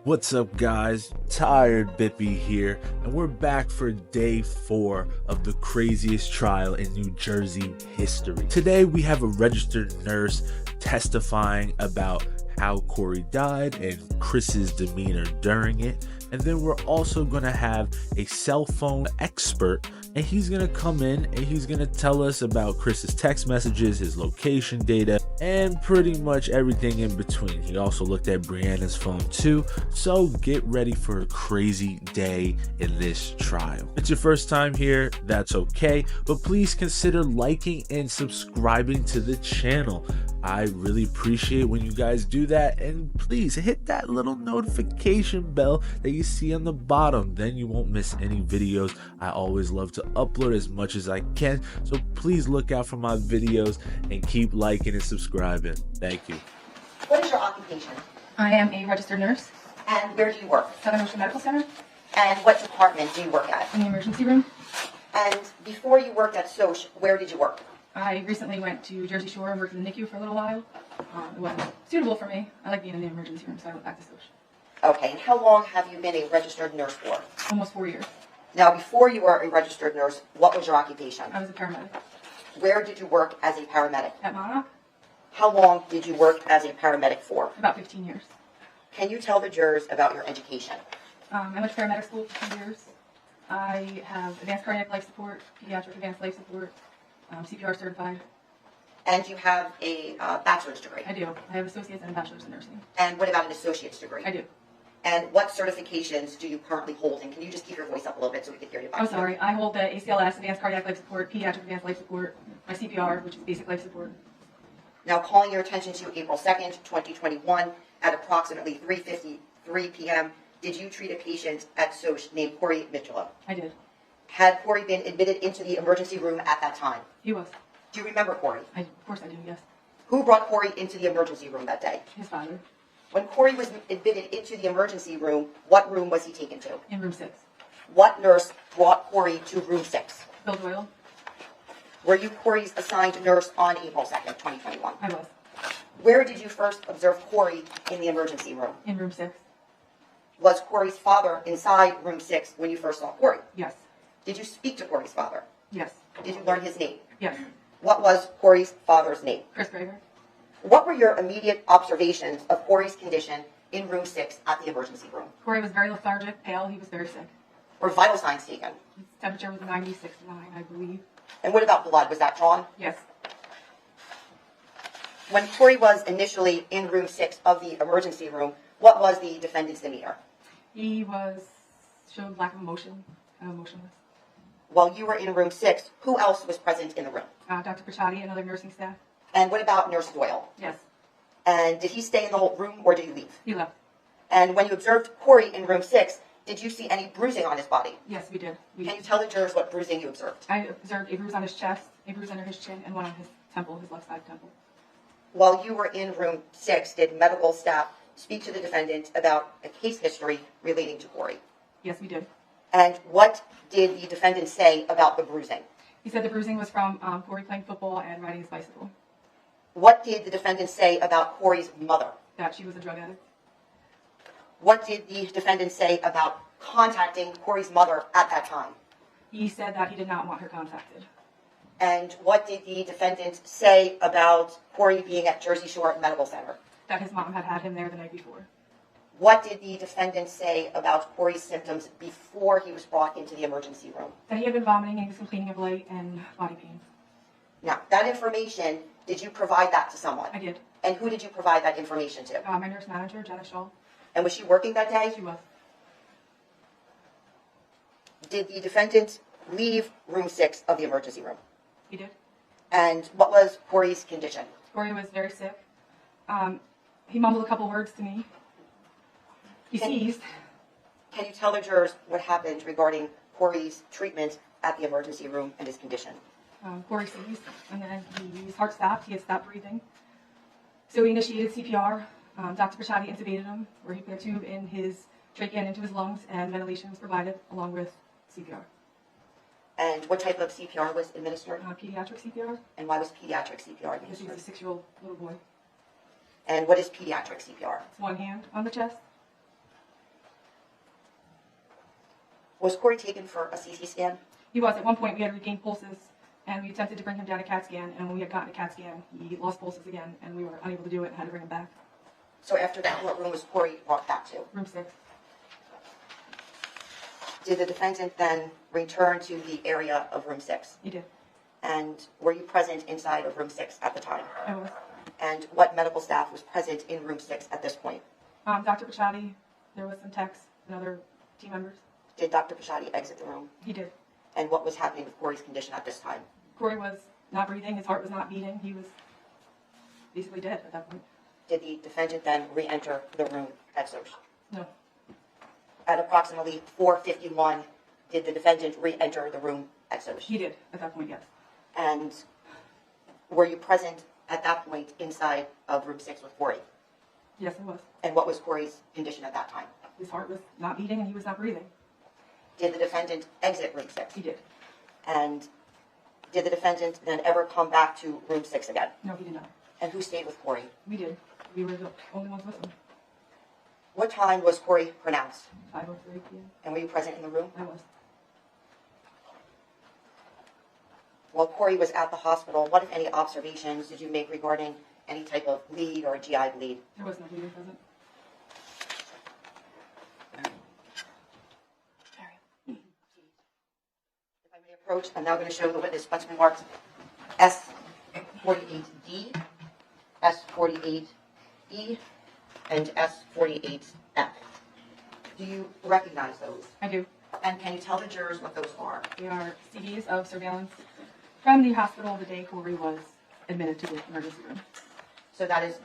What's up, guys? Tired Bippy here, and we're back for day 4 of the craziest trial in New Jersey history. Today we have a registered nurse testifying about how Corey died and Chris's demeanor during it, and then we're also going to have a cell phone expert, and he's going to come in and he's going to tell us about Chris's text messages, his location data, and pretty much everything in between. He also looked at Brianna's phone too, so get ready for a crazy day in this trial. If it's your first time here, that's okay, but please consider liking and subscribing to the channel. I really appreciate when you guys do that, and please hit that little notification bell that you see on the bottom, then you won't miss any videos. I always love to upload as much as I can, so please look out for my videos and keep liking and subscribing. Thank you. What is your occupation? I am a registered nurse. And where do you work? Southern Ocean Medical Center. And what department do you work at? In the emergency room. And before you worked at Soch, where did you work? I recently went to Jersey Shore and worked in the NICU for a little while. It wasn't suitable for me. I like being in the emergency room, so I went back to Soch. Okay, and how long have you been a registered nurse for? Almost 4 years. Now, before you were a registered nurse, what was your occupation? I was a paramedic. Where did you work as a paramedic? At Monarch. How long did you work as a paramedic for? About 15 years. Can you tell the jurors about your education? I went to paramedic school for 2 years. I have advanced cardiac life support, pediatric advanced life support, CPR certified. And you have a bachelor's degree? I do. I have associates and a bachelor's in nursing. And what about an associate's degree? I do. And what certifications do you currently hold? And can you just keep your voice up a little bit so we can hear you back? I'm sorry. I hold the ACLS, advanced cardiac life support, pediatric advanced life support, my CPR, which is basic life support. Now, calling your attention to April 2nd, 2021, at approximately 3:53 p.m., did you treat a patient at Soch named Corey Mitchell? I did. Had Corey been admitted into the emergency room at that time? He was. Do you remember Corey? Of course I do, yes. Who brought Corey into the emergency room that day? His father. When Corey was admitted into the emergency room, what room was he taken to? In room 6. What nurse brought Corey to room 6? Bill Doyle. Were you Corey's assigned nurse on April 2nd, 2021? I was. Where did you first observe Corey in the emergency room? In room 6. Was Corey's father inside room 6 when you first saw Corey? Yes. Did you speak to Corey's father? Yes. Did you learn his name? Yes. What was Corey's father's name? Gregor. What were your immediate observations of Corey's condition in room 6 at the emergency room? Corey was very lethargic, pale. He was very sick. Were vital signs taken? His temperature was 96.9, I believe. And what about blood? Was that drawn? Yes. When Corey was initially in room 6 of the emergency room, what was the defendant's demeanor? He showed lack of emotion, kind of emotionless. While you were in room 6, who else was present in the room? Dr. Pachati and other nursing staff. And what about Nurse Doyle? Yes. And did he stay in the whole room or did he leave? He left. And when you observed Corey in room 6, did you see any bruising on his body? Yes, we did. Can you tell the jurors what bruising you observed? I observed a bruise on his chest, a bruise under his chin, and one on his temple, his left side temple. While you were in room 6, did medical staff speak to the defendant about a case history relating to Corey? Yes, we did. And what did the defendant say about the bruising? He said the bruising was from Corey playing football and riding his bicycle. What did the defendant say about Corey's mother? That she was a drug addict. What did the defendant say about contacting Corey's mother at that time? He said that he did not want her contacted. And what did the defendant say about Corey being at Jersey Shore Medical Center? That his mom had him there the night before. What did the defendant say about Corey's symptoms before he was brought into the emergency room? That he had been vomiting and he was complaining of light and body pain. Now, that information, did you provide that to someone? I did. And who did you provide that information to? My nurse manager, Jenna Shaw. And was she working that day? She was. Did the defendant leave room 6 of the emergency room? He did. And what was Corey's condition? Corey was very sick. He mumbled a couple words to me. He seized. Can you tell the jurors what happened regarding Corey's treatment at the emergency room and his condition? Corey seized, and then his heart stopped. He had stopped breathing. So we initiated CPR. Dr. Pachati intubated him, where he put a tube in his trachea and into his lungs, and ventilation was provided along with CPR. And what type of CPR was administered? Pediatric CPR. And why was pediatric CPR Because he administered? was a 6-year-old little boy. And what is pediatric CPR? It's one hand on the chest. Was Corey taken for a CT scan? He was. At one point, we had regained pulses, and we attempted to bring him down a CAT scan, and when we had gotten a CAT scan, he lost pulses again, and we were unable to do it and had to bring him back. So after that, what room was Corey brought back to? Room 6. Did the defendant then return to the area of room 6? He did. And were you present inside of room 6 at the time? I was. And what medical staff was present in room 6 at this point? Dr. Pachati, there was some techs and other team members. Did Dr. Pachati exit the room? He did. And what was happening with Corey's condition at this time? Corey was not breathing. His heart was not beating. He was basically dead at that point. Did the defendant then re-enter the room at Soch? No. At approximately 4:51, did the defendant re-enter the room at Soch? He did at that point, yes. And were you present at that point inside of room 6 with Corey? Yes, I was. And what was Corey's condition at that time? His heart was not beating and he was not breathing. Did the defendant exit room 6? He did. And did the defendant then ever come back to room 6 again? No, he did not. And who stayed with Corey? We did. We were the only ones with him. What time was Corey pronounced? 5:03 p.m. And were you present in the room? I was. While Corey was at the hospital, what, if any, observations did you make regarding any type of bleed or GI bleed? There was no bleeding present. If I may approach, I'm now going to show the witness what's been marked S48D, S48E, and S48F. Do you recognize those? I do. And can you tell the jurors what those are? They are CDs of surveillance from the hospital the day Corey was admitted to the emergency room. So that is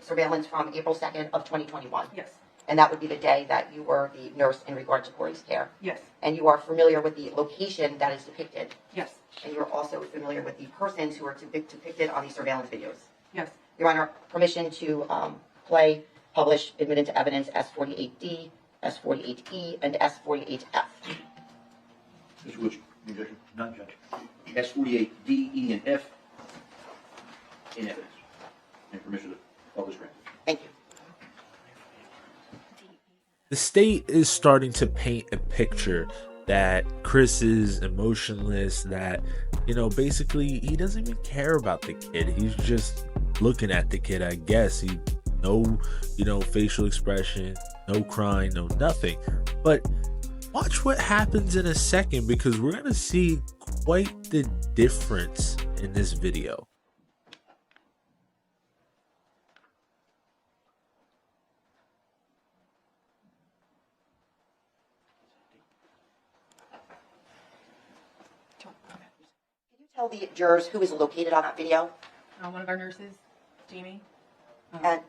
surveillance from April 2nd of 2021. Yes. And that would be the day that you were the nurse in regard to Corey's care. Yes. And you are familiar with the location that is depicted. Yes. And you're also familiar with the persons who are depicted on these surveillance videos. Yes. Your Honor, permission to play, publish, admit into evidence S48D, S48E, and S48F. Mr. Lucci, any objection? None, Judge. S48, D, E, and F in evidence. And permission to publish granted. Thank you. The state is starting to paint a picture that Chris is emotionless, that, basically he doesn't even care about the kid. He's just looking at the kid, I guess. He no, facial expression, no crying, no nothing. But watch what happens in a second, because we're going to see quite the difference in this video. Can you tell the jurors who is located on that video? One of our nurses, Jamie. And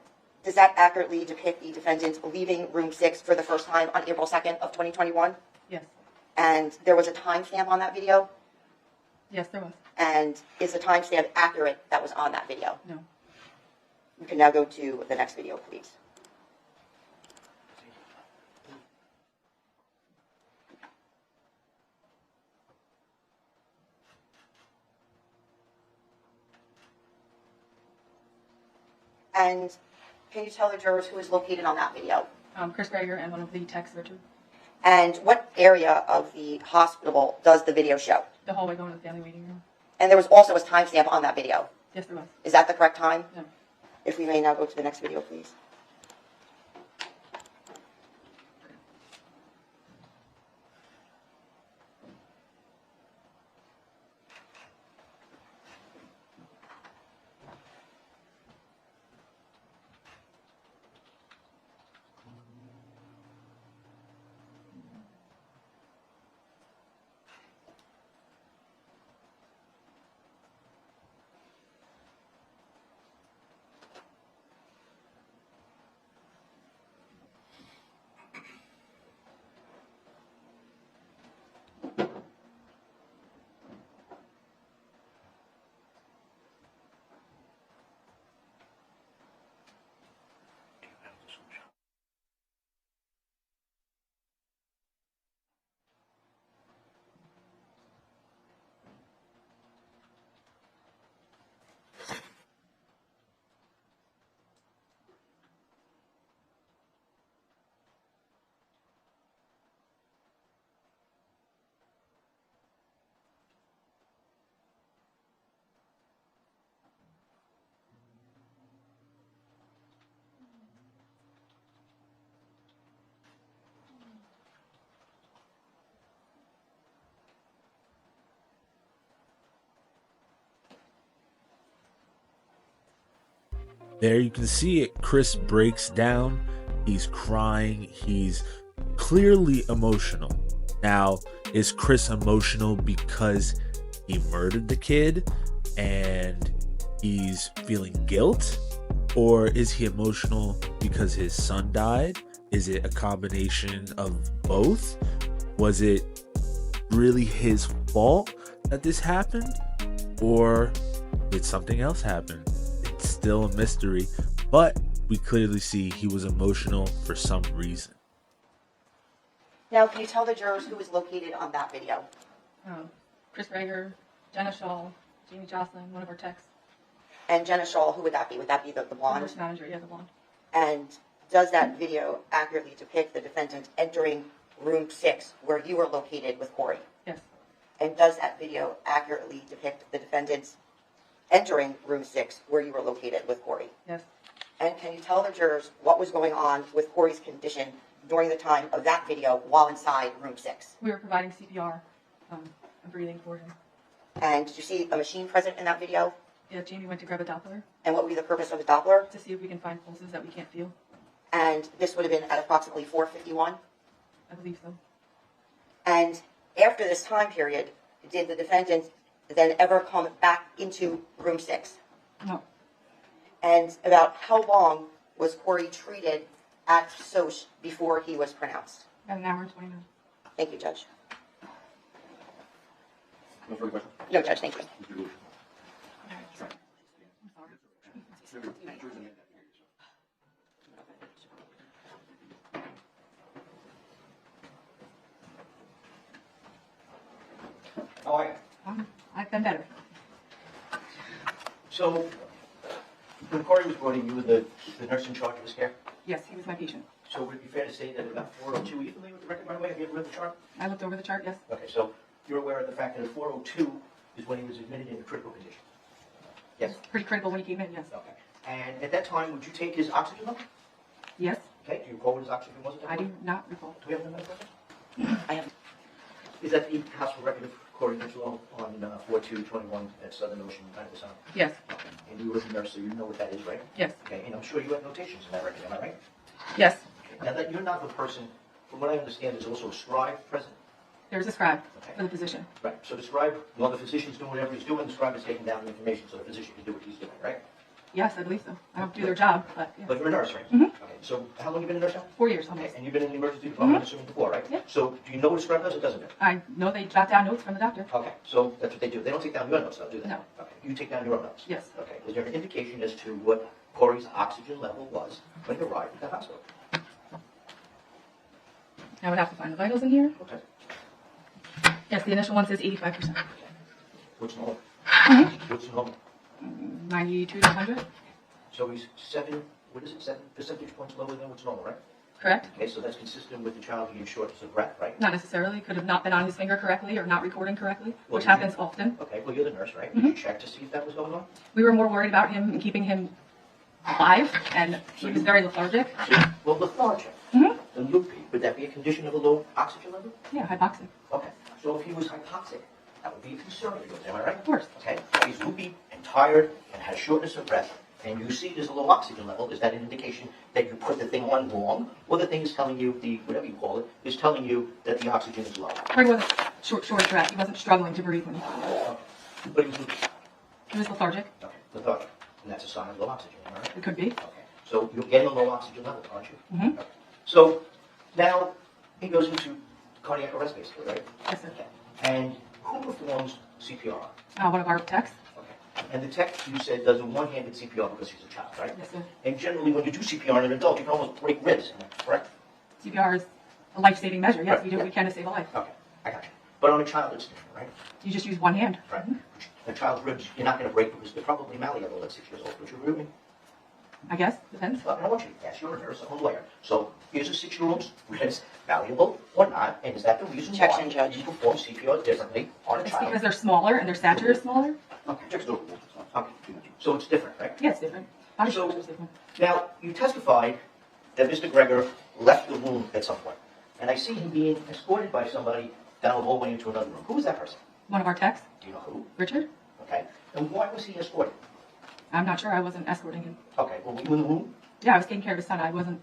does that accurately depict the defendant leaving room 6 for the first time on April 2nd of 2021? Yes. And there was a timestamp on that video? Yes, there was. And is the timestamp accurate that was on that video? No. You can now go to the next video, please. And can you tell the jurors who is located on that video? Chris Gregor and one of the techs, Richard. And what area of the hospital does the video show? The hallway going to the family waiting room. And there was also a timestamp on that video. Yes, there was. Is that the correct time? No. If we may now go to the next video, please. There you can see it. Chris breaks down. He's crying. He's clearly emotional. Now, is Chris emotional because he murdered the kid and he's feeling guilt? Or is he emotional because his son died? Is it a combination of both? Was it really his fault that this happened? Or did something else happen? It's still a mystery, but we clearly see he was emotional for some reason. Now, can you tell the jurors who was located on that video? Chris Gregor, Jenna Shaw, Jamie Jocelyn, one of our techs. And Jenna Shaw, who would that be? Would that be the blonde? Nurse manager, yeah, the blonde. And does that video accurately depict the defendant entering room 6 where you were located with Corey? Yes. And does that video accurately depict the defendant entering room 6 where you were located with Corey? Yes. And can you tell the jurors what was going on with Corey's condition during the time of that video while inside room 6? We were providing CPR and breathing for him. And did you see a machine present in that video? Yeah, Jamie went to grab a Doppler And what would be the purpose of the Doppler? to see if we can find pulses that we can't feel. And this would have been at approximately 4:51. I believe so. And after this time period, did the defendant then ever come back into room 6? No. And about how long was Corey treated at SOCH before he was pronounced? About an hour and 20 minutes. Thank you, Judge. No further questions? No, Judge, thank you. Mr. Lewis. I'm sorry. How are you? I've been better. So, when Corey was brought in, you were the nurse in charge of his care? Yes, he was my patient. So would it be fair to say that about 4:02, are you familiar with the record, by the way? Have you ever read the chart? I looked over the chart, yes. Okay, so you're aware of the fact that at 4:02 is when he was admitted in a critical condition? Yes? Pretty critical when he came in, yes. Okay. And at that time, would you take his oxygen level? Yes, Okay, do you recall what his oxygen was at that I do point? not recall. Do we have the medical record? I have. Is that the hospital record of Corey Mitchell on 4221 at Southern Ocean, Madison? Yes, Okay. And you were the nurse, so you know what that is, right? yes, Okay, and I'm sure you have notations in that record, am I right? yes. Now that you're not the person, from what I understand, there's also a scribe present. There's a scribe Okay. for the position. Right, so the scribe, while the physician's doing whatever he's doing, the scribe is taking down the information so the physician can do what he's doing, right? Yes, I believe so. I don't do their job, but yeah. But you're a nurse, right? Mhm. Okay, so how long have you been a nurse now? 4 years Okay, almost. and you've been in the emergency department, I'm assuming before, right? Yeah. So do you know what a scribe does or doesn't do? I know they jot down notes from the doctor. Okay, so that's what they do. They don't take down your notes, though, do they? No. Okay, you take down your own notes? Yes. Okay, is there an indication as to what Corey's oxygen level was when he arrived at the hospital? I would have to find the vitals in here. Okay, Yes, the initial one says 85%. what's normal? Mm-hmm. What's normal? 92 to 100, So he's 7 percentage points lower than what's normal, right? correct? Okay, so that's consistent with the child being shortness of breath, right? Not necessarily. Could have not been on his finger correctly or not recording correctly, Well, which you- happens often. Okay, well, you're the nurse, right? Did you check to see if that was going on? We were more worried about him and keeping him alive, and he was very lethargic. Well, lethargic, Mhm. the loopy, would that be a condition of a low oxygen level? Yeah, hypoxic. Okay, so if he was hypoxic, that would be a concern of yours, am I right? Of course. Okay, if he's loopy and tired and has shortness of breath, and you see there's a low oxygen level, is that an indication that you put the thing on wrong? Or the thing is telling you, the whatever you call it, is telling you that the oxygen is low? Greg wasn't short of breath. He wasn't struggling to breathe when he came in. Okay. But he was loopy. He was lethargic. Okay, lethargic, and that's a sign of low oxygen, am I right? It could be. Okay, so you're getting a low oxygen level, aren't you? Mhm. Okay. So now he goes into cardiac arrest, basically, right? Yes, sir. Okay. And who performs CPR? One of our techs. Okay. And the tech, you said, does a one-handed CPR because he's a child, right? Yes, sir. And generally, when you do CPR on an adult, you can almost break ribs, correct? CPR is a life-saving measure. Yes, Right, we do what yeah. we can to save a life. Okay, I got you. But on a child, it's different, right? You just use one hand. Right. A child's ribs, you're not going to break because they're probably malleable at 6 years old. Would you agree with me? I guess. Depends. Well, I want you to guess. You're a nurse, I'm a lawyer. So here's a 6-year-old's ribs, malleable or not, and is that the reason why Objection, Judge. you perform CPR differently on a It's child? because they're smaller and their stature is smaller. Okay, okay. So it's different, right? Yeah, it's different. Body So- structure is different. Now, you testified that Mr. Gregor left the room at some point, and I see him being escorted by somebody down the hallway into another room. Who was that person? One of our techs, Do you know who? Richard. Okay. And why was he escorted? I'm not sure. I wasn't escorting him. Okay, well, were you in the room? Yeah, I was taking care of his son. I wasn't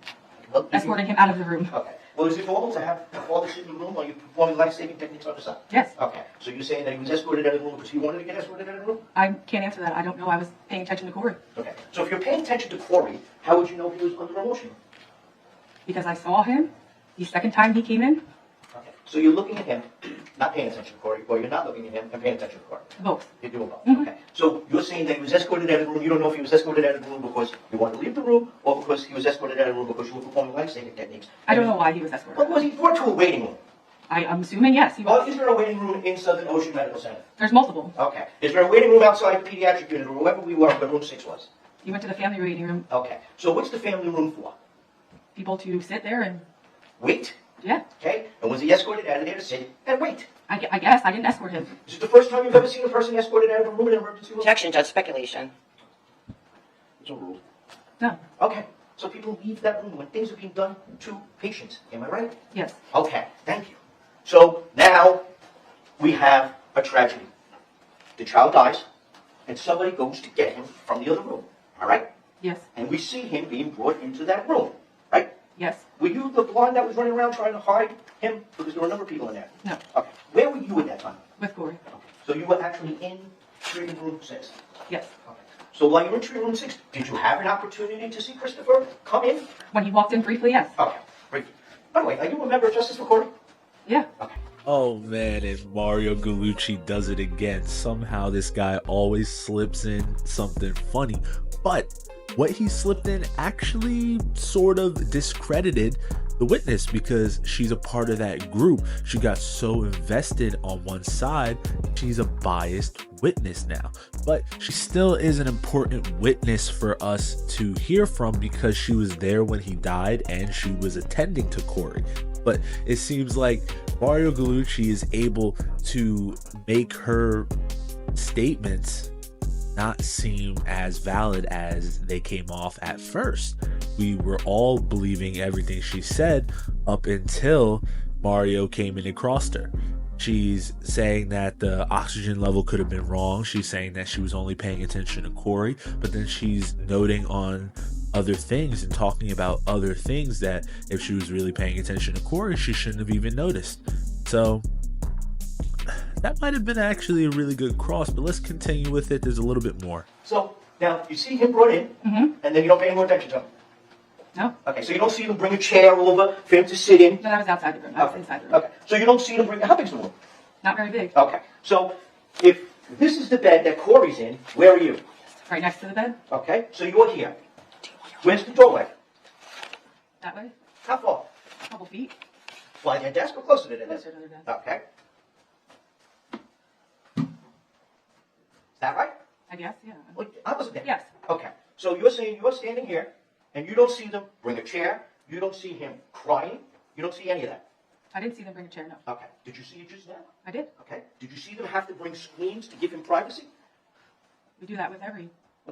Well, did you- escorting him out of the room. Okay. Well, is it normal to have the father sit in the room while you're performing life-saving techniques on the son? Yes. Okay, so you're saying that he was escorted out of the room because he wanted to get escorted out of the room? I can't answer that. I don't know. I was paying attention to Corey Okay, so if you're paying attention to Corey, how would you know he was under emotion? because I saw him the second time he came in. Okay, so you're looking at him, not paying attention to Corey, or you're not looking at him and paying attention to Corey? Both. You're doing both, Mhm. okay. So you're saying that he was escorted out of the room, you don't know if he was escorted out of the room because he wanted to leave the room, or because he was escorted out of the room because you were performing life-saving techniques? I don't know why he was escorted. Well, was he brought to a waiting room? I'm assuming yes. He Or was. is there a waiting room in Southern Ocean Medical Center? There's multiple. Okay. Is there a waiting room outside the pediatric unit, or wherever we were, where room 6 was? He went to the family waiting room. Okay. So what's the family room for? People to sit there and Wait. yeah. Okay? And was he escorted out of there to sit and wait? I guess I didn't escort him. Is it the first time you've ever seen a person escorted out of a room in an emergency room? Objection, Judge, speculation. It's overruled. No. Okay. So people leave that room when things are being done to patients. Am I right? Yes. Okay. Thank you. So now we have a tragedy. The child dies, and somebody goes to get him from the other room. All right? Yes. And we see him being brought into that room. Right? Yes. Were you the blonde that was running around trying to hide him? Because there were a number of people in there. No. Okay. Where were you at that time? With Corey. Okay. So you were actually in treating room 6. Yes. Okay. So while you were in treating room 6, did you have an opportunity to see Christopher come in? When he walked in briefly, yes. Okay. Great. By the way, are you a member of Justice for Corey? Yeah. Okay. Oh man, and Mario Gallucci does it again. Somehow this guy always slips in something funny. But what he slipped in actually sort of discredited the witness because she's a part of that group. She got so invested on one side, she's a biased witness now. But she still is an important witness for us to hear from because she was there when he died and she was attending to Corey. But it seems like Mario Gallucci is able to make her statements not seem as valid as they came off at first. We were all believing everything she said up until Mario came in and crossed her. She's saying that the oxygen level could have been wrong. She's saying that she was only paying attention to Corey, but then she's noting on other things and talking about other things that if she was really paying attention to Corey, she shouldn't have even noticed. So that might have been actually a really good cross, but let's continue with it. There's a little bit more. So now you see him brought in, Mm-hmm. and then you don't pay any more attention to him. No. Okay, so you don't see him bring a chair over for him to sit in. No, that was outside the room. I was inside the room. Okay, so you don't see him bring. How big's the room? Not very big. Okay, so if this is the bed that Corey's in, where are you? Right next to the bed. Okay, so you're here. Where's the doorway? That way. How far? A couple feet. By their desk or closer to their desk? Closer to the bed. Okay. Is that right? I guess. Yeah. Well, I wasn't there. Yes. Okay, so you're saying you're standing here, and you don't see them bring a chair, you don't see him crying, you don't see any of that. I didn't see them bring a chair. No. Okay, did you see it just now? I did. Okay, did you see them have to bring screens to give him privacy? We do that with every.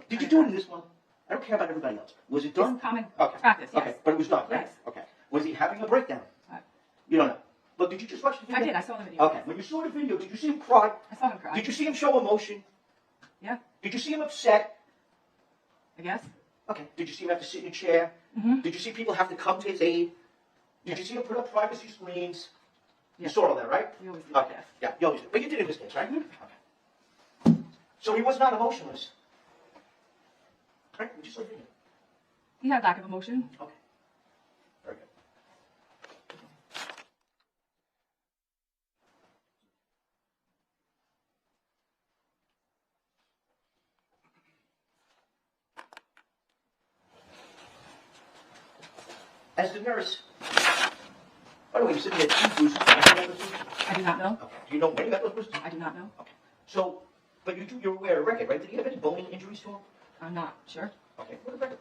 Did you do it in this one? I don't care about everybody else. Was it done? It's common Okay. practice. Yes. Okay, but it was done, right? Yes. Okay. Was he having a breakdown? Uh, You don't know. But did you just watch the video? I did. I saw the video. Okay, when you saw the video, did you see him cry? I saw him cry. Did you see him show emotion? Yeah. Did you see him upset? I guess. Okay. Did you see him have to sit in a chair? Mm-hmm. Did you see people have to come to his aid? Did you see him put up privacy screens? You Yes. saw all that, right? You always do that, Okay. yes. Yeah, you always do. But you did in this case, right? Okay. So he was not emotionless. Right? We just saw the video. He had lack of emotion. Okay. Very good. As the nurse, by the way, you're sitting at two bruises. I do not know. Okay. Do you know when you got those bruises? I do not know. Okay. So, but you're aware of the record, right? Did he have any bone injuries to him? I'm not sure. Okay. What the record?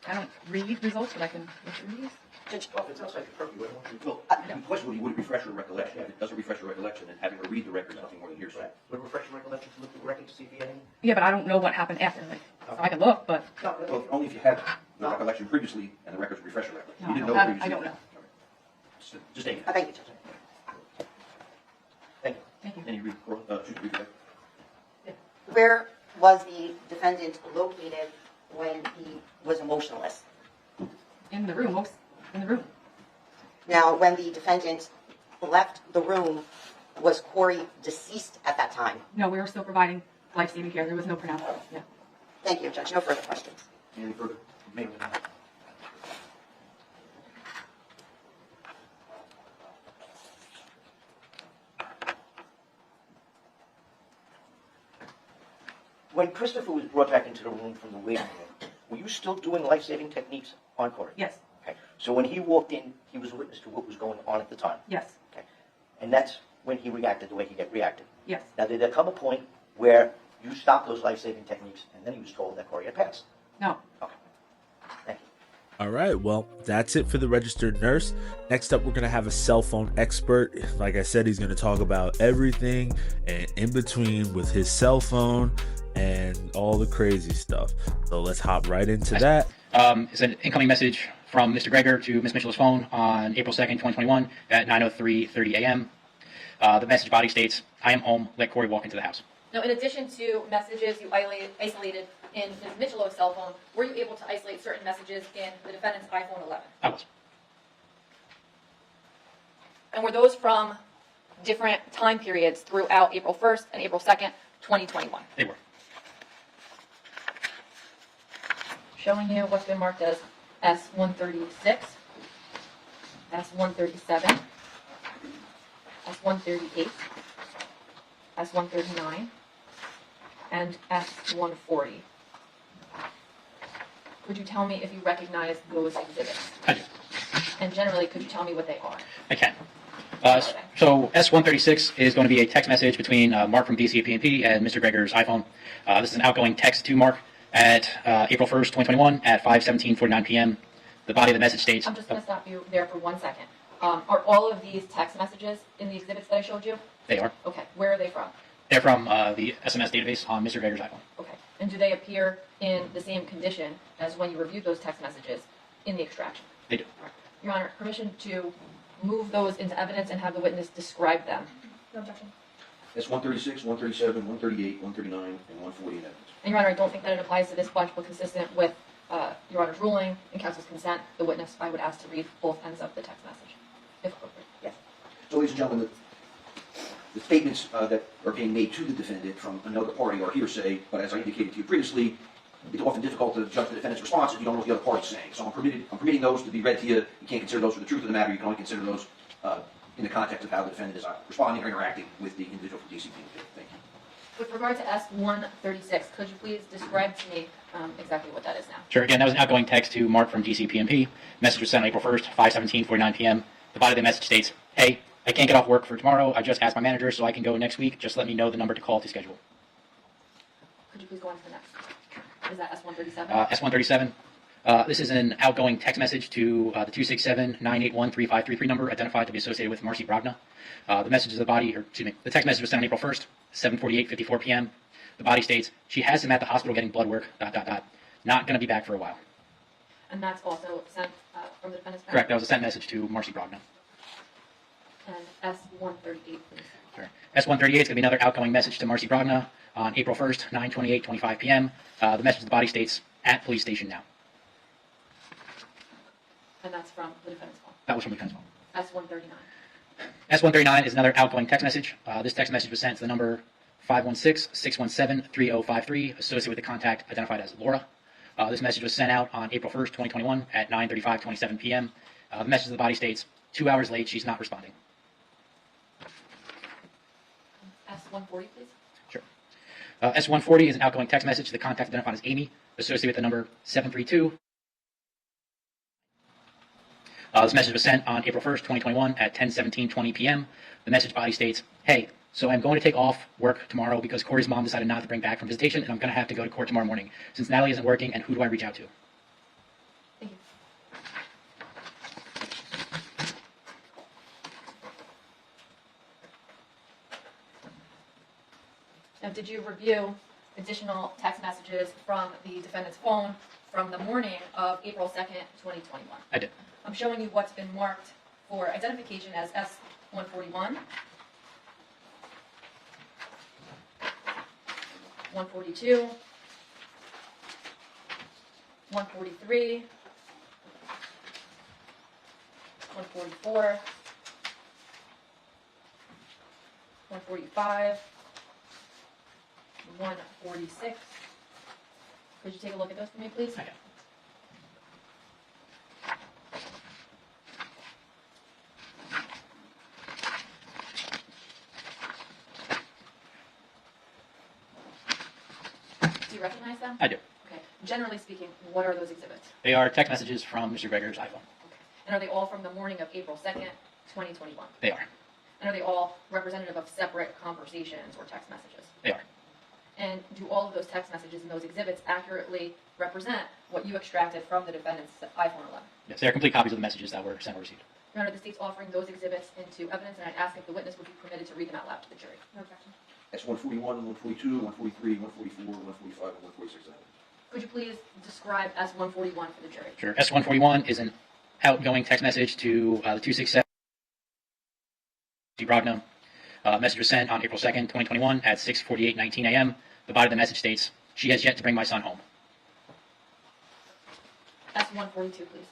I don't read results, but I can look through these. Judge, well, if it's outside your purview, I don't want you to go. The question would be, would it refresh your recollection? If it doesn't refresh your recollection, then having her read the record is nothing more than hearsay. Right. Would it refresh your recollection to look at the record to see if he had any? Yeah, but I don't know what happened after. Like, so I can look, but No, Well, only if you had the recollection previously and the records refresh your recollection. No, You didn't I know don't- previously. I don't know. Okay. Just take it. Thank you, Judge. Thank you. Thank you. Any read? Where was the defendant located when he was emotionless? In the room, folks. In the room. Now, when the defendant left the room, was Corey deceased at that time? No, we were still providing life-saving care. There was no pronounced. Yeah. Thank you, Judge. No further questions. Any further? Ma'am. When Christopher was brought back into the room from the waiting room, were you still doing life-saving techniques on Corey? Yes. Okay. So when he walked in, he was a witness to what was going on at the time. Yes. Okay. And that's when he reacted the way he reacted. Yes. Now, did there come a point where you stopped those life-saving techniques and then he was told that Corey had passed? No. Okay. Thank you. All right, well, that's it for the registered nurse. Next up, we're going to have a cell phone expert. Like I said, he's going to talk about everything and in between with his cell phone and all the crazy stuff. So let's hop right into that. It's an incoming message from Mr. Gregor to Ms. Mitchell's phone on April 2nd, 2021 at 9:03:30 a.m. The message body states, "I am home. Let Corey walk into the house." Now, in addition to messages you isolated in Ms. Mitchell's cell phone, were you able to isolate certain messages in the defendant's iPhone 11? I was. And were those from different time periods throughout April 1st and April 2nd, 2021? They were. Showing you what's been marked as S136, S137, S138, S139, and S140. Could you tell me if you recognize those exhibits? I do. And generally, could you tell me what they are? I can. So S136 is going to be a text message between Mark from DCPNP and Mr. Gregor's iPhone. This is an outgoing text to Mark at April 1st, 2021 at 5:17:49 p.m. The body of the message states... I'm just going to stop you there for 1 second. Are all of these text messages in the exhibits that I showed you? They are. Okay, where are they from? They're from the SMS database on Mr. Gregor's iPhone. Okay, and do they appear in the same condition as when you reviewed those text messages in the extraction? They do. Your Honor, permission to move those into evidence and have the witness describe them. No objection. That's 136, 137, 138, 139, and 140 in evidence. And Your Honor, I don't think that it applies to this bunch, but consistent with Your Honor's ruling and counsel's consent, the witness, I would ask to read both ends of the text message, if appropriate. Yes. So, ladies and gentlemen, the statements that are being made to the defendant from another party are hearsay, but as I indicated to you previously, it's often difficult to judge the defendant's response if you don't know what the other party's saying. So I'm permitting those to be read to you. You can't consider those for the truth of the matter. You can only consider those in the context of how the defendant is responding or interacting with the individual from DCP. Thank you. With regard to S136, could you please describe to me exactly what that is now? Sure. Again, that was an outgoing text to Mark from DCPNP. Message was sent on April 1st, 5:17:49 p.m. The body of the message states, "Hey, I can't get off work for tomorrow. I just asked my manager so I can go next week. Just let me know the number to call to schedule." Could you please go on to the next? Is that S137? S137. This is an outgoing text message to the 267-981-3533 number identified to be associated with Marcy Brogna. The message is the body, or excuse me, the text message was sent on April 1st, 7:48:54 p.m. The body states, "She has him at the hospital getting blood work, ... Not going to be back for a while." And that's also sent from the defendant's Correct. That was a sent message to Marcy Brogna. And S138, please. Sure. S138 is going to be another outgoing message to Marcy Brogna on April 1st, 9:28:25 p.m. The message to the body states, "At police station now." And that's from the defendant's phone. That was from the defense phone. S139. S139 is another outgoing text message. This text message was sent to the number 516-617-3053, associated with the contact identified as Laura. This message was sent out on April 1st, 2021 at 9:35:27 p.m. The message to the body states, 2 hours late, she's not responding. S140, please. Sure. S140 is an outgoing text message to the contact identified as Amy, associated with the number 732. This message was sent on April 1st, 2021 at 10:17:20 p.m. The message body states, "Hey, so I'm going to take off work tomorrow because Corey's mom decided not to bring back from visitation, and I'm going to have to go to court tomorrow morning. Since Natalie isn't working, and who do I reach out to?" Thank you. Now, did you review additional text messages from the defendant's phone from the morning of April 2nd, 2021? I did. I'm showing you what's been marked for identification as S141, 142, 143, 144, 145, 146. Could you take a look at those for me, please? Okay. Do you recognize them? I do. Okay. Generally speaking, what are those exhibits? They are text messages from Mr. Gregor's iPhone. Okay. And are they all from the morning of April 2nd, 2021? They are. And are they all representative of separate conversations or text messages? They are. And do all of those text messages and those exhibits accurately represent what you extracted from the defendant's iPhone 11? Yes, they are complete copies of the messages that were sent or received. Your Honor, the state's offering those exhibits into evidence, and I'd ask if the witness would be permitted to read them out loud to the jury. No objection. That's 141, 142, 143, 144, 145, and 146. Could you please describe S-141 for the jury? Sure. S141 is an outgoing text message to the 267 Brogna. Message was sent on April 2nd, 2021 at 6:48:19 a.m. The body of the message states, "She has yet to bring my son home." S-142, please.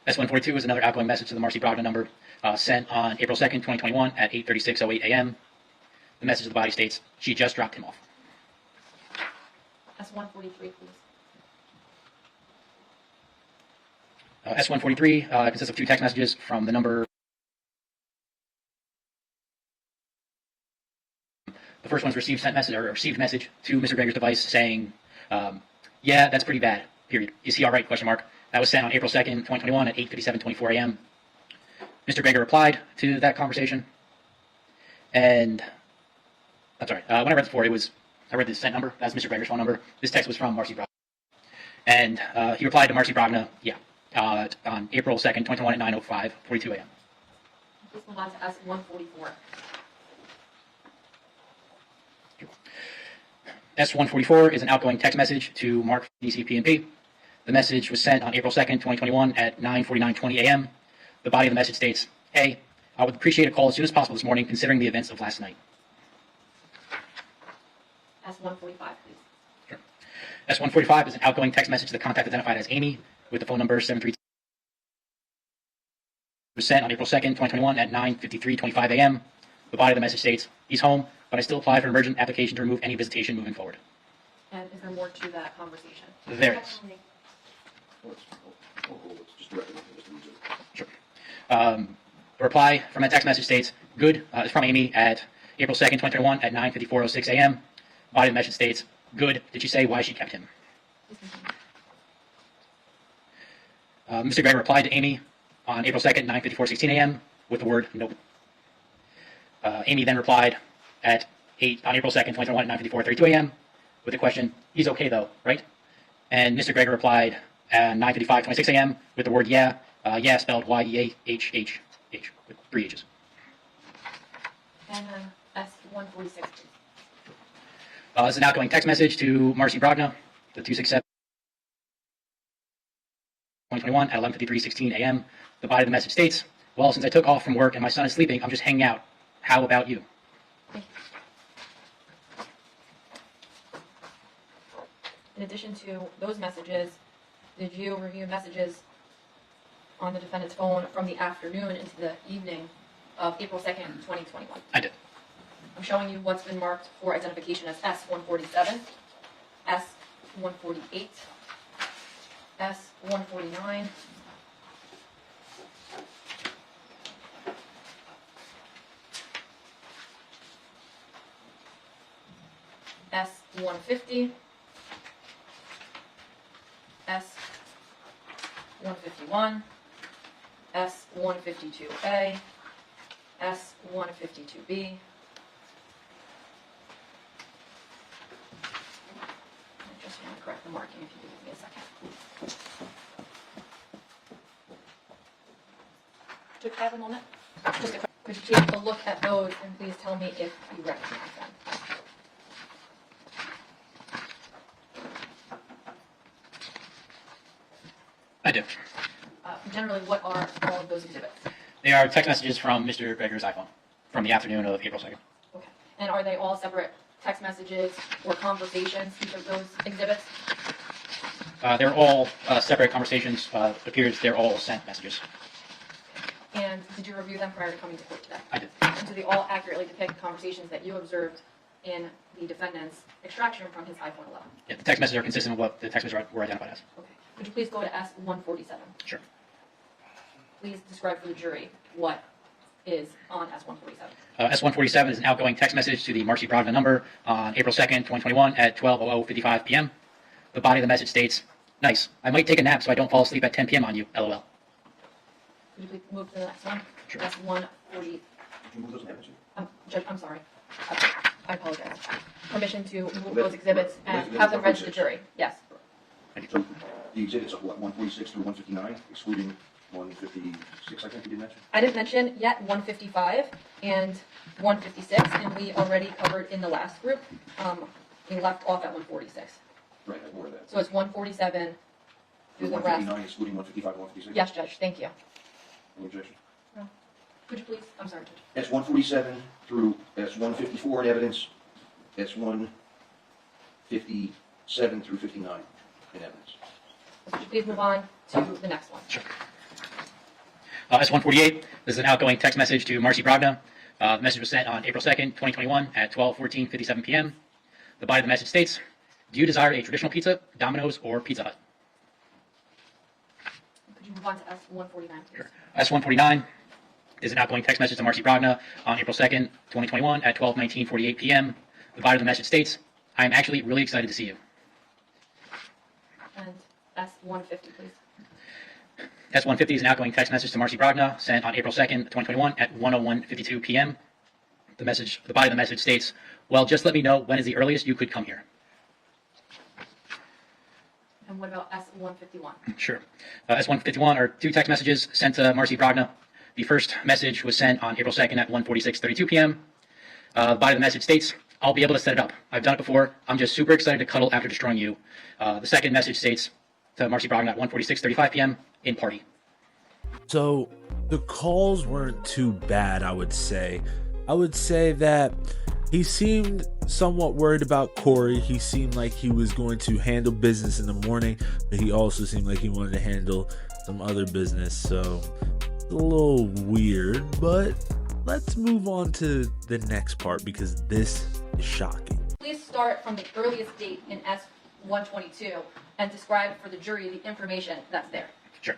S142 is another outgoing message to the Marcy Brogna number sent on April 2nd, 2021 at 8:36:08 a.m. The message of the body states, "She just dropped him off." S-143, please. S143 consists of two text messages from the number. The first one's received message to Mr. Gregor's device saying, "Yeah, that's pretty bad. Period. Is he all right?" Question mark. That was sent on April 2nd, 2021 at 8:57:24 a.m. Mr. Gregor replied to that conversation, and I'm sorry. When I read before, I read the sent number. That's Mr. Gregor's phone number. This text was from Marcy Brogna, and he replied to Marcy Brogna, on April 2nd, 2021 at 9:05:42 a.m. Please move on to S-144. S144 is an outgoing text message to Mark DCP&P. The message was sent on April 2nd, 2021 at 9:49:20 a.m. The body of the message states, "Hey, I would appreciate a call as soon as possible this morning considering the events of last night." S-145, please. Sure. S145 is an outgoing text message to the contact identified as Amy with the phone number 732. It was sent on April 2nd, 2021 at 9:53:25 a.m. The body of the message states, "He's home, but I still apply for an emergent application to remove any visitation moving forward." And is there more to that conversation? There is. Let's just direct it. Sure. The reply from that text message states, "Good," is from Amy at April 2nd, 2021 at 9:54:06 a.m. Body of the message states, "Good. Did she say why she kept him?" Mr. Gregor replied to Amy on April 2nd, 9:54:16 a.m. with the word "Nope." Amy then replied on April 2nd, 2021 at 9:54:32 a.m. with the question, "He's okay though, right?" And Mr. Gregor replied at 9:55:26 a.m. with the word "yeah," spelled Y-E-A-H-H-H with 3 H's. And S-146, please. This is an outgoing text message to Marcy Brogna, the 267 2021 at 11:53:16 a.m. The body of the message states, "Well, since I took off from work and my son is sleeping, I'm just hanging out. How about you?" Thank you. In addition to those messages, did you review messages on the defendant's phone from the afternoon into the evening of April 2nd, 2021? I did. I'm showing you what's been marked for identification as S-147, S-148, S-149, S-150, S-151, S-152A, S-152B, I just want to correct the marking if you could give me a second. Could I have a moment? Just a quick, could you take a look at those and please tell me if you recognize them? I do. Generally, what are all of those exhibits? They are text messages from Mr. Gregor's iPhone from the afternoon of April 2nd. Okay. And are they all separate text messages or conversations, each of those exhibits? They're all separate conversations. Appears they're all sent messages. And did you review them prior to coming to court today? I did. And do they all accurately depict conversations that you observed in the defendant's extraction from his iPhone 11? Yeah, the text messages are consistent with what the text messages were identified as. Okay. Could you please go to S147? Sure. Please describe for the jury what is on S147. S147 is an outgoing text message to the Marcy Brogna number on April 2nd, 2021 at 12:00:55 p.m. The body of the message states, "Nice. I might take a nap so I don't fall asleep at 10 p.m. on you. LOL." Could you please move to the next one? Sure. S140. Did you move those amendments? Judge, I'm sorry. I apologize. Permission to move those exhibits and have them read to the jury. Yes. So the exhibits of what, 146 through 159, excluding 156, I think you did mention? I didn't mention yet 155 and 156, and we already covered in the last group. We left off at 146. Right, I more of that. So it's 147 through the rest. 159 excluding 155 and 156? Yes, Judge, thank you. Any objection? Could you please, I'm sorry, Judge. That's 147 through, that's 154 in evidence, that's 157 through 59 in evidence. Could you please move on to the next one? Sure. S148, this is an outgoing text message to Marcy Brogna. The message was sent on April 2nd, 2021 at 12:14:57 p.m. The body of the message states, "Do you desire a traditional pizza, Domino's, or Pizza Hut?" Could you move on to S149, please? Sure. S149 is an outgoing text message to Marcy Brogna on April 2nd, 2021 at 12:19:48 p.m. The body of the message states, "I am actually really excited to see you." And S150, please. S150 is an outgoing text message to Marcy Brogna sent on April 2nd, 2021 at 1:01:52 p.m. The body of the message states, "Well, just let me know when is the earliest you could come here." And what about S151? Sure. S151 are two text messages sent to Marcy Brogna. The first message was sent on April 2nd at 1:46:32 p.m. The body of the message states, "I'll be able to set it up. I've done it before. I'm just super excited to cuddle after destroying you." The second message states to Marcy Brogna at 1:46:35 p.m. in party. So the calls weren't too bad, I would say. I would say that he seemed somewhat worried about Corey. He seemed like he was going to handle business in the morning, but he also seemed like he wanted to handle some other business. So it's a little weird, but let's move on to the next part because this is shocking. Please start from the earliest date in S122 and describe for the jury the information that's there. Sure.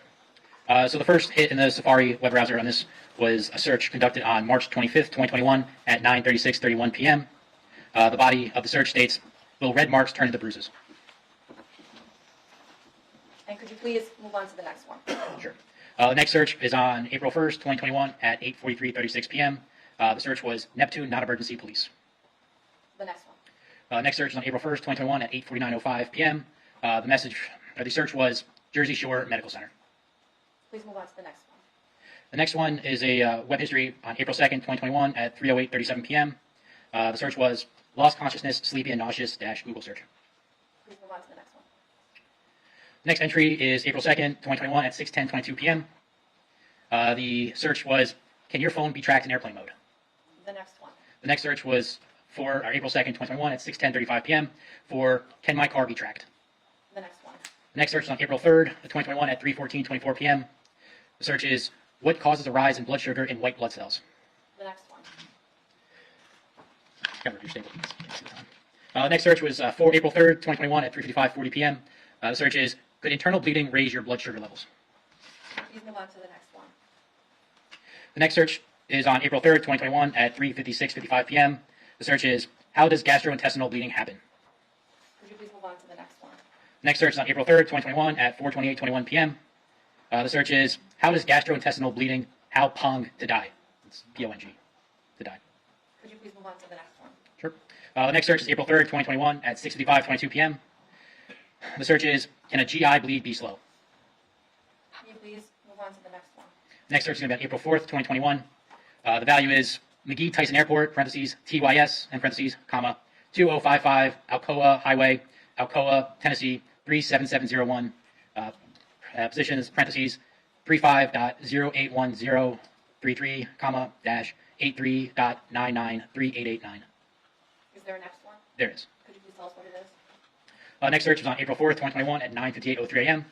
So the first hit in the Safari web browser on this was a search conducted on March 25th, 2021 at 9:36:31 p.m. The body of the search states, "Will red marks turn into bruises?" And could you please move on to the next one? Sure. The next search is on April 1st, 2021 at 8:43:36 p.m. The search was Neptune Non-Emergency Police. The next one. Next search is on April 1st, 2021 at 8:49:05 p.m. The search was Jersey Shore Medical Center. Please move on to the next one. The next one is a web history on April 2nd, 2021 at 3:08:37 p.m. The search was lost consciousness, sleepy and nauseous - Google search. Please move on to the next one. The next entry is April 2nd, 2021 at 6:10:22 p.m. The search was, can your phone be tracked in airplane mode? The next one. The next search was for April 2nd, 2021 at 6:10:35 p.m. for, can my car be tracked? The next one. The next search is on April 3rd, 2021 at 3:14:24 p.m. The search is, what causes a rise in blood sugar in white blood cells? The next one. The next search was for April 3rd, 2021 at 3:55:40 p.m. The search is, could internal bleeding raise your blood sugar levels? Please move on to the next one. The next search is on April 3rd, 2021 at 3:56:55 p.m. The search is, how does gastrointestinal bleeding happen? Could you please move on to the next one? Next search is on April 3rd, 2021 at 4:28:21 p.m. The search is, how does gastrointestinal bleeding, how pong to die? It's P-O-N-G, to die. Could you please move on to the next one? Sure. The next search is April 3rd, 2021 at 6:55:22 p.m. The search is, can a GI bleed be slow? Can you please move on to the next one? Next search is going to be on April 4th, 2021. The value is McGee Tyson Airport, parentheses, TYS, and parentheses, comma, 2055 Alcoa Highway, Alcoa, Tennessee, 37701. Positions, parentheses, 35.081033, comma, dash 83.993889. Is there a next one? There it is. Could you please tell us what it is? Next search was on April 4th, 2021 at 9:58:03 a.m.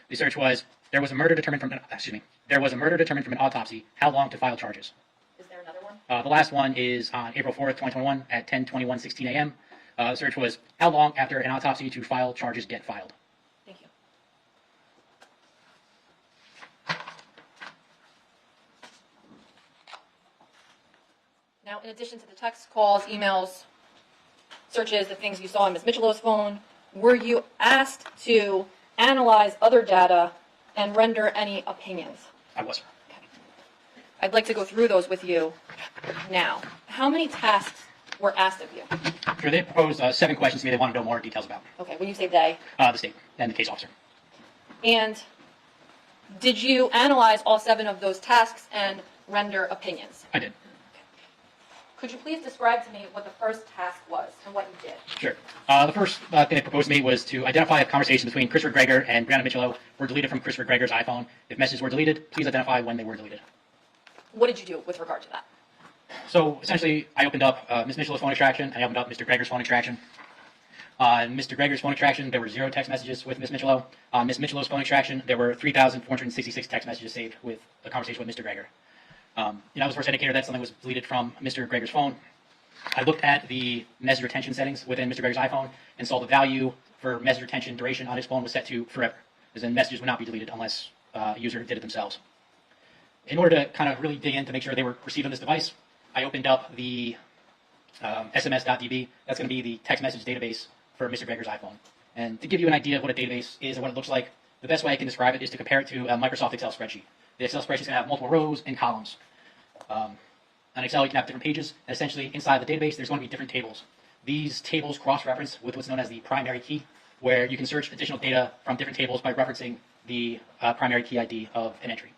The search was, there was a murder determined from an autopsy. How long to file charges? Is there another one? The last one is on April 4th, 2021 at 10:21:16 a.m. The search was, how long after an autopsy to file charges get filed? Thank you. Now, in addition to the text calls, emails, searches, the things you saw on Ms. Michelow's phone, were you asked to analyze other data and render any opinions? I was. I'd like to go through those with you now. How many tasks were asked of you? Sure, they proposed 7 questions to me they wanted to know more details about. Okay, when you say they. The state and the case officer. And did you analyze all 7 of those tasks and render opinions? I did. Could you please describe to me what the first task was and what you did? Sure. The first thing they proposed to me was to identify if conversations between Christopher Gregor and Brianna Michelow were deleted from Christopher Gregor's iPhone. If messages were deleted, please identify when they were deleted. What did you do with regard to that? So essentially, I opened up Ms. Michelow's phone extraction. I opened up Mr. Gregor's phone extraction. On Mr. Gregor's phone extraction, there were 0 text messages with Ms. Michelow. On Ms. Michelow's phone extraction, there were 3,466 text messages saved with a conversation with Mr. Gregor. I was the first indicator that something was deleted from Mr. Gregor's phone. I looked at the message retention settings within Mr. Gregor's iPhone and saw the value for message retention duration on his phone was set to forever, as in messages would not be deleted unless a user did it themselves. In order to kind of really dig in to make sure they were received on this device, I opened up the sms.db. That's going to be the text message database for Mr. Gregor's iPhone. And to give you an idea of what a database is and what it looks like, the best way I can describe it is to compare it to a Microsoft Excel spreadsheet. The Excel spreadsheet is going to have multiple rows and columns. On Excel, you can have different pages, and essentially inside the database, there's going to be different tables. These tables cross-reference with what's known as the primary key, where you can search additional data from different tables by referencing the primary key ID of an entry.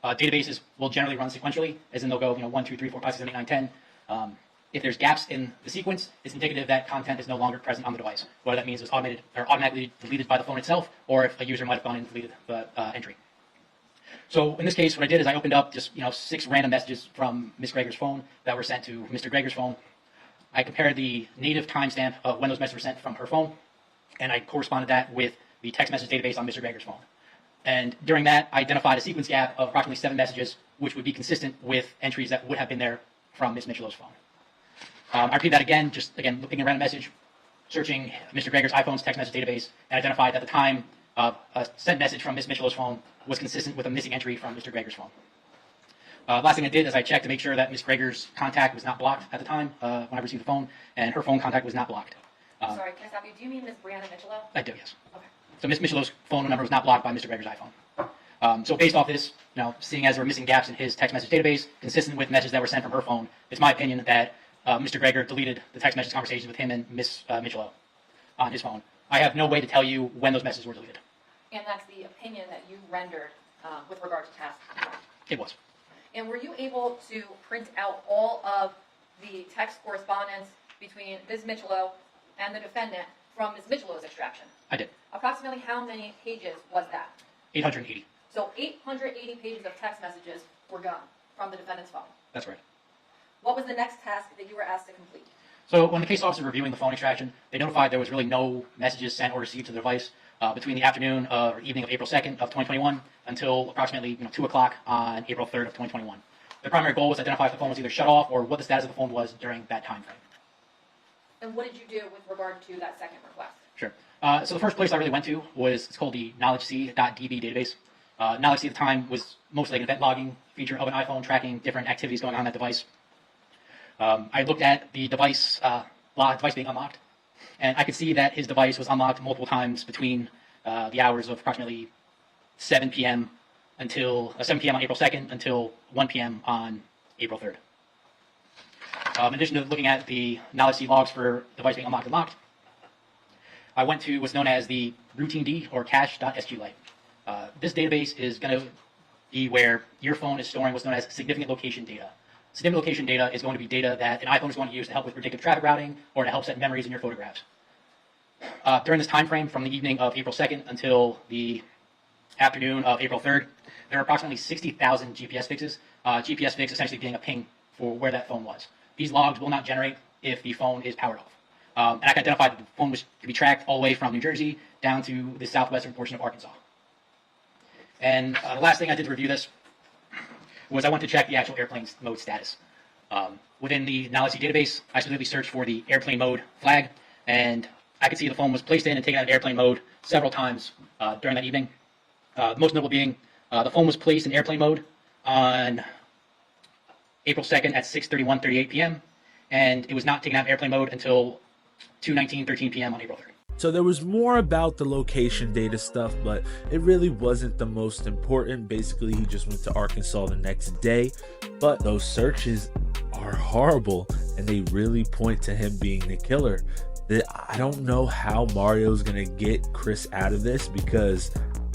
Databases will generally run sequentially, as in they'll go 1, 2, 3, 4, 5, 6, 7, 8, 9, 10. If there's gaps in the sequence, it's indicative that content is no longer present on the device. Whether that means it's automated or automatically deleted by the phone itself, or if a user might have gone and deleted the entry. So in this case, what I did is I opened up just 6 random messages from Ms. Gregor's phone that were sent to Mr. Gregor's phone. I compared the native timestamp of when those messages were sent from her phone, and I corresponded that with the text message database on Mr. Gregor's phone. And during that, I identified a sequence gap of approximately 7 messages, which would be consistent with entries that would have been there from Ms. Michelow's phone. I repeat that again, looking at a random message, searching Mr. Gregor's iPhone's text message database, and identified that the time of a sent message from Ms. Michelow's phone was consistent with a missing entry from Mr. Gregor's phone. Last thing I did is I checked to make sure that Ms. Gregor's contact was not blocked at the time when I received the phone, and her phone contact was not blocked. Sorry, can I stop you? Do you mean Ms. Brianna Michelow? I do, yes. Okay. So Ms. Michelow's phone number was not blocked by Mr. Gregor's iPhone. So based off this, seeing as there were missing gaps in his text message database, consistent with messages that were sent from her phone, it's my opinion that Mr. Gregor deleted the text message conversations with him and Ms. Michelow on his phone. I have no way to tell you when those messages were deleted. And that's the opinion that you rendered with regard to task 1. It was. And were you able to print out all of the text correspondence between Ms. Michelow and the defendant from Ms. Michelow's extraction? I did. Approximately how many pages was that? 880. So 880 pages of text messages were gone from the defendant's phone. That's right. What was the next task that you were asked to complete? So when the case officer was reviewing the phone extraction, they notified there was really no messages sent or received to the device between the afternoon or evening of April 2nd of 2021 until approximately 2 o'clock on April 3rd of 2021. The primary goal was to identify if the phone was either shut off or what the status of the phone was during that time frame. And what did you do with regard to that second request? Sure. So the first place I really went to was, it's called the knowledgec.db database. KnowledgeC at the time was mostly like an event logging feature of an iPhone tracking different activities going on that device. I looked at the device being unlocked, and I could see that his device was unlocked multiple times between the hours of approximately 7 p.m. until 7 p.m. on April 2nd until 1 p.m. on April 3rd. In addition to looking at the KnowledgeC logs for device being unlocked and locked, I went to what's known as the routine D or cache.sqlite. This database is going to be where your phone is storing what's known as significant location data. Significant location data is going to be data that an iPhone is going to use to help with predictive traffic routing or to help set memories in your photographs. During this time frame, from the evening of April 2nd until the afternoon of April 3rd, there are approximately 60,000 GPS fixes. GPS fix essentially being a ping for where that phone was. These logs will not generate if the phone is powered off. And I can identify that the phone was to be tracked all the way from New Jersey down to the southwestern portion of Arkansas. And the last thing I did to review this was I went to check the actual airplane mode status. Within the Knowledge database, I specifically searched for the airplane mode flag, and I could see the phone was placed in and taken out of airplane mode several times during that evening. The most notable being the phone was placed in airplane mode on April 2nd at 6:38 p.m., and it was not taken out of airplane mode until 2:13 p.m. on April 3rd. So there was more about the location data stuff, but it really wasn't the most important. Basically, he just went to Arkansas the next day, but those searches are horrible, and they really point to him being the killer. I don't know how Mario's gonna get Chris out of this, because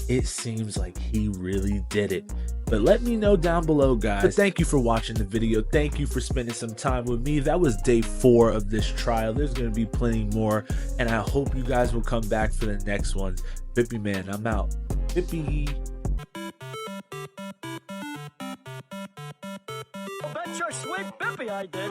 it seems like he really did it. But let me know down below, guys. But thank you for watching the video. Thank you for spending some time with me. That was day 4 of this trial. There's going to be plenty more, and I hope you guys will come back for the next ones. BippyMan, I'm out. Bippy. Bet your sweet Bippy I did.